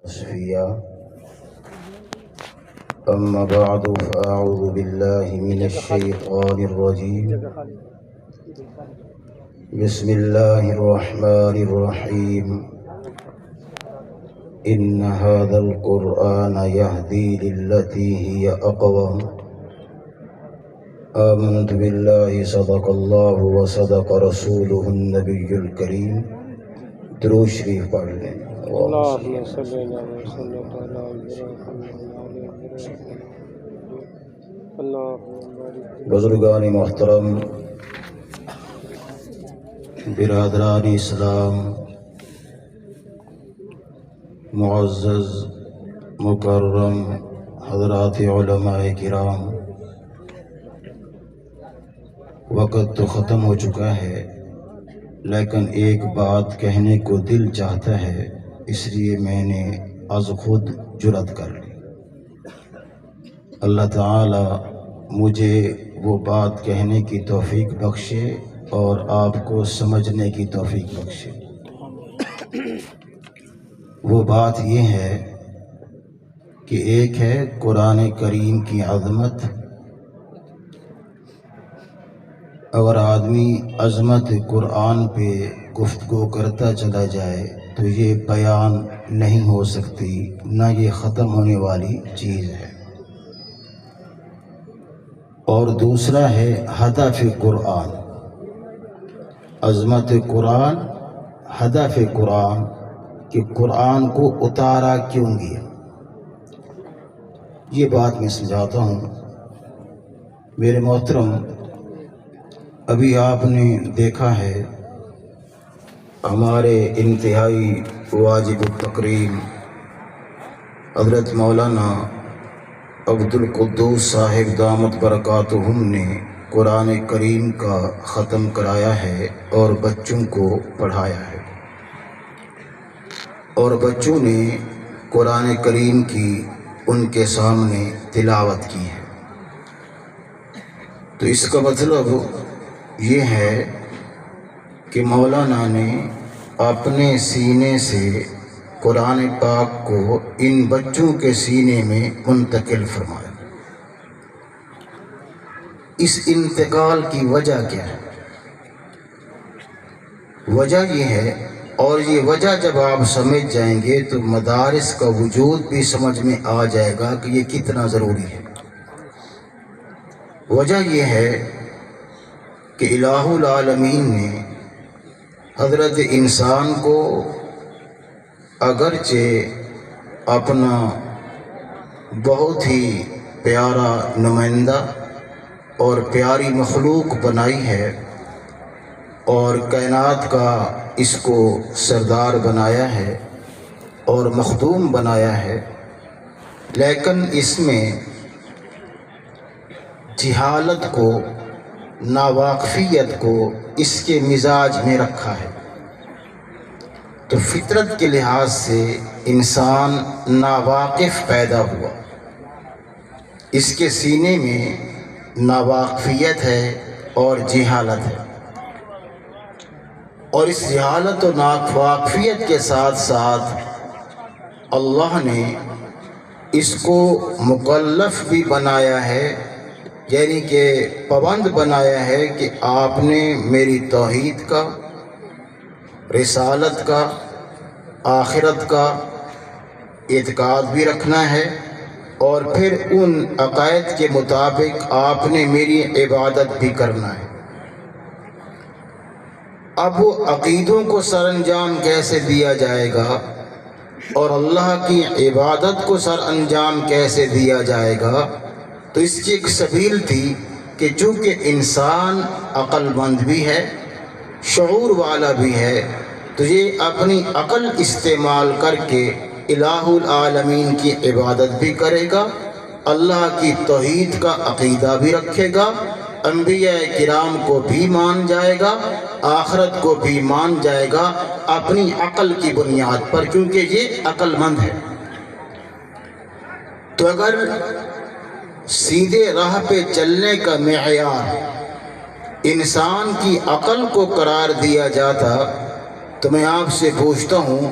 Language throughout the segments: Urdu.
صفيا أما بعد فأعوذ بالله من الشيطان الرجيم بسم الله الرحمن الرحيم إن هذا القرآن يهدي للتي هي أقوم آمنت بالله صدق الله وصدق رسوله النبي الكريم درود شریف پڑھ لیں اللهم صل على وسلم على اللهم بزرگان محترم، برادران اسلام، معزز مکرم حضرات علماء کرام، وقت تو ختم ہو چکا ہے لیکن ایک بات کہنے کو دل چاہتا ہے، اس لیے میں نے از خود جرأت کر لی۔ اللہ تعالی مجھے وہ بات کہنے کی توفیق بخشے اور آپ کو سمجھنے کی توفیق بخشے۔ وہ بات یہ ہے کہ ایک ہے قرآن کریم کی عظمت۔ اگر آدمی عظمت قرآن پہ گفتگو کرتا چلا جائے تو یہ بیان نہیں ہو سکتی، نہ یہ ختم ہونے والی چیز ہے۔ اور دوسرا ہے ہدف قرآن، عظمت قرآن، ہدف قرآن، کہ قرآن کو اتارا کیوں گیا۔ یہ بات میں سمجھاتا ہوں۔ میرے محترم، ابھی آپ نے دیکھا ہے ہمارے انتہائی واجب التکریم حضرت مولانا عبد القدوس صاحب دامت برکاتہم نے قرآن کریم کا ختم کرایا ہے اور بچوں کو پڑھایا ہے، اور بچوں نے قرآن کریم کی ان کے سامنے تلاوت کی ہے۔ تو اس کا مطلب یہ ہے کہ مولانا نے اپنے سینے سے قرآن پاک کو ان بچوں کے سینے میں منتقل فرمایا۔ اس انتقال کی وجہ کیا ہے؟ وجہ یہ ہے، اور یہ وجہ جب آپ سمجھ جائیں گے تو مدارس کا وجود بھی سمجھ میں آ جائے گا کہ یہ کتنا ضروری ہے۔ وجہ یہ ہے کہ الہ العالمین نے حضرت انسان کو اگرچہ اپنا بہت ہی پیارا نمائندہ اور پیاری مخلوق بنائی ہے اور کائنات کا اس کو سردار بنایا ہے اور مخدوم بنایا ہے، لیکن اس میں جہالت کو، ناواقفیت کو اس کے مزاج میں رکھا ہے۔ تو فطرت کے لحاظ سے انسان ناواقف پیدا ہوا، اس کے سینے میں ناواقفیت ہے اور جہالت ہے، اور اس جہالت و ناواقفیت کے ساتھ ساتھ اللہ نے اس کو مکلف بھی بنایا ہے، یعنی کہ پابند بنایا ہے کہ آپ نے میری توحید کا، رسالت کا، آخرت کا اعتقاد بھی رکھنا ہے، اور پھر ان عقائد کے مطابق آپ نے میری عبادت بھی کرنا ہے۔ اب وہ عقیدوں کو سر انجام کیسے دیا جائے گا اور اللہ کی عبادت کو سر انجام کیسے دیا جائے گا، تو اس کی ایک سبیل تھی کہ چونکہ انسان عقل مند بھی ہے، شعور والا بھی ہے، تو یہ اپنی عقل استعمال کر کے الہ العالمین کی عبادت بھی کرے گا، اللہ کی توحید کا عقیدہ بھی رکھے گا، انبیاء کرام کو بھی مان جائے گا، آخرت کو بھی مان جائے گا، اپنی عقل کی بنیاد پر، کیونکہ یہ عقل مند ہے۔ تو اگر سیدھے راہ پہ چلنے کا معیار انسان کی عقل کو قرار دیا جاتا تو میں آپ سے پوچھتا ہوں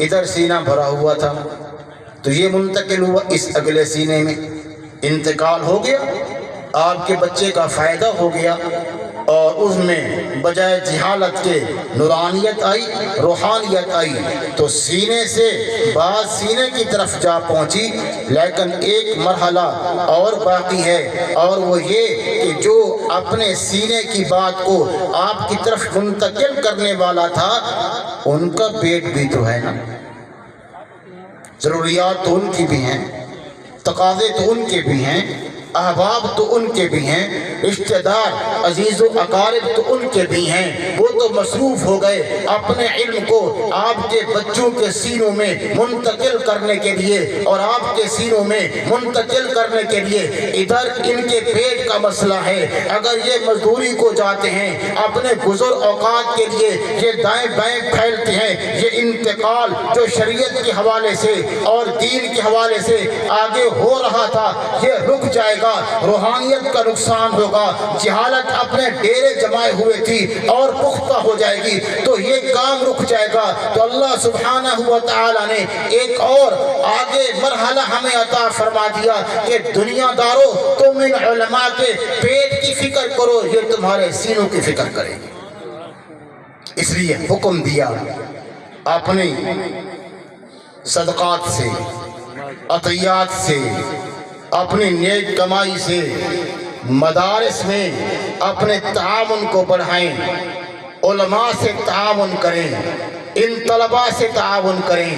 ادھر سینہ بھرا ہوا تھا تو یہ منتقل ہوا اس اگلے سینے میں، انتقال ہو گیا، آپ کے بچے کا فائدہ ہو گیا، اور اس میں بجائے جہالت کے نورانیت آئی، روحانیت آئی، تو سینے سے بات سینے کی طرف جا پہنچی، لیکن ایک مرحلہ اور باقی ہے، اور وہ یہ کہ جو اپنے سینے کی بات کو آپ کی طرف منتقل کرنے والا تھا ان کا پیٹ بھی تو ہے نا، ضروریات تو ان کی بھی ہیں، تقاضے تو ان کے بھی ہیں، احباب تو ان کے بھی ہیں، رشتہ دار عزیز و اقارب تو ان کے بھی ہیں، وہ تو مصروف ہو گئے اپنے علم کو آپ کے بچوں کے سینوں میں منتقل کرنے کے لیے، اور آپ کے سینوں میں منتقل کرنے کے لیے ادھر ان کے پیٹ کا مسئلہ ہے۔ اگر یہ مزدوری کو جاتے ہیں اپنے گزر اوقات کے لیے، یہ دائیں بائیں پھیلتے ہیں، یہ انتقال جو شریعت کے حوالے سے اور دین کے حوالے سے آگے ہو رہا تھا یہ رک جائے گا، روحانیت کا نقصان ہوگا، جہالت اپنے ڈیرے جمائے ہوئے تھی اور پختہ ہو جائے گی، تو یہ کام رک جائے گا۔ تو اللہ سبحانہ و تعالی نے ایک اور آگے مرحلہ ہمیں عطا فرما دیا کہ دنیا دارو تم ان علماء کے پیٹ کی فکر کرو، یہ تمہارے سینوں کی فکر کرے گی۔ اس لیے حکم دیا اپنی صدقات سے، عطیات سے، اپنی نیک کمائی سے مدارس میں اپنے تعاون کو بڑھائیں، علماء سے تعاون کریں، ان طلباء سے تعاون کریں،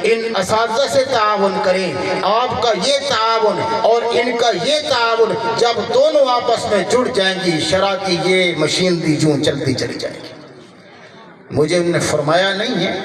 ان اساتذہ سے تعاون کریں۔ آپ کا یہ تعاون اور ان کا یہ تعاون جب دونوں آپس میں جڑ جائیں گی، شرع کی یہ مشین دی جوں چلتی چلی جائے گی۔ مجھے انہوں نے فرمایا نہیں ہے،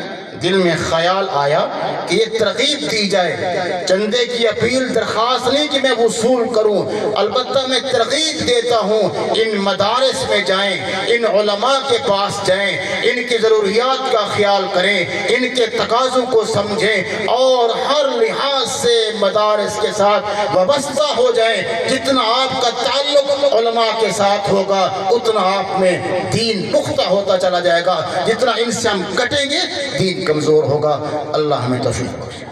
دل میں خیال آیا کہ یہ ترغیب دی جائے، چندے کی اپیل درخواست نہیں کہ میں وصول کروں، البتہ میں ترغیب دیتا ہوں ان مدارس میں جائیں، ان علماء کے پاس جائیں، ان کی ضروریات کا خیال کریں، ان کے تقاضوں کو سمجھیں، اور ہر لحاظ سے مدارس کے ساتھ وابستہ ہو جائیں۔ جتنا آپ کا تعلق علماء کے ساتھ ہوگا اتنا آپ میں دین پختہ ہوتا چلا جائے گا، جتنا ان سے ہم کٹیں گے دین کمزور ہوگا۔ اللہ ہمیں توفیق بخشے۔